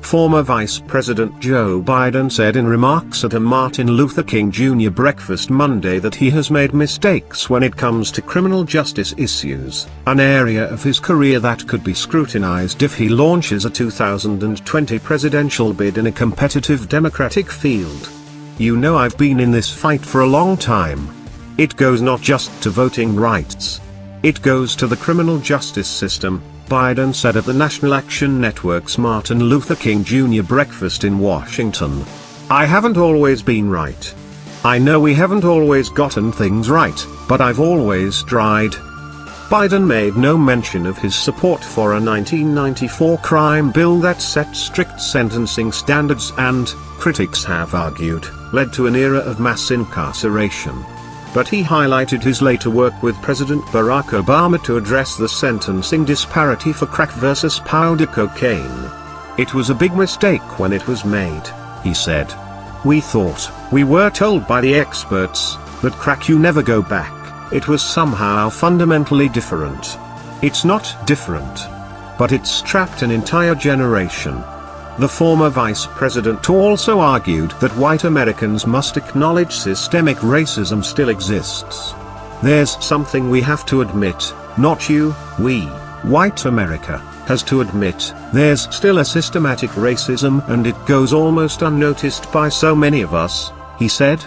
Former Vice President Joe Biden said in remarks at a Martin Luther King Jr. breakfast Monday that he has made mistakes when it comes to criminal justice issues, an area of his career that could be scrutinized if he launches a 2020 presidential bid in a competitive Democratic field. "You know, I've been in this fight for a long time. It goes not just to voting rights. It goes to the criminal justice system," Biden said at the National Action Network's Martin Luther King Jr. breakfast in Washington. "I haven't always been right. I know we haven't always gotten things right, but I've always tried." Biden made no mention of his support for a 1994 crime bill that set strict sentencing standards and, critics have argued, led to an era of mass incarceration. But he highlighted his later work with President Barack Obama to address the sentencing disparity for crack versus powder cocaine. "It was a big mistake when it was made," he said. "We were told by the experts, that crack you never go back. It was somehow fundamentally different. It's not different. But it's trapped an entire generation." The former vice president also argued that white Americans must acknowledge systemic racism still exists. "There's something we have to admit, not you, we, white America, has to admit, there's still a systematic racism and it goes almost unnoticed by so many of us," he said.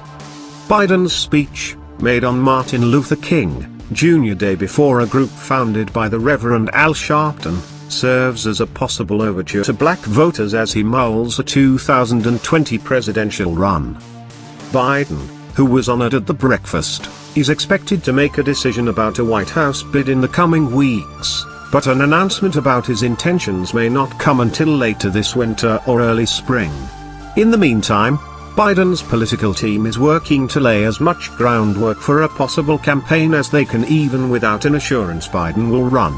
Biden's speech, made on Martin Luther King Jr. Day before a group founded by the Reverend Al Sharpton, serves as a possible overture to black voters as he mulls a 2020 presidential run. Biden, who was honored at the breakfast, is expected to make a decision about a White House bid in the coming weeks, but an announcement about his intentions may not come until later this winter or early spring. In the meantime, Biden's political team is working to lay as much groundwork for a possible campaign as they can, even without an assurance Biden will run.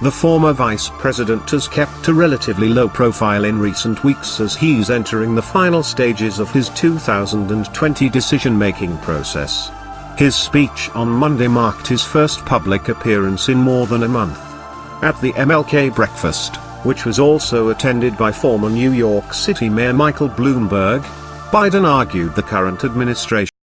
The former vice president has kept a relatively low profile in recent weeks as he's entering the final stages of his 2020 decision-making process. His speech on Monday marked his first public appearance in more than a month. At the MLK breakfast, which was also attended by former New York City Mayor Michael Bloomberg, Biden argued the current administration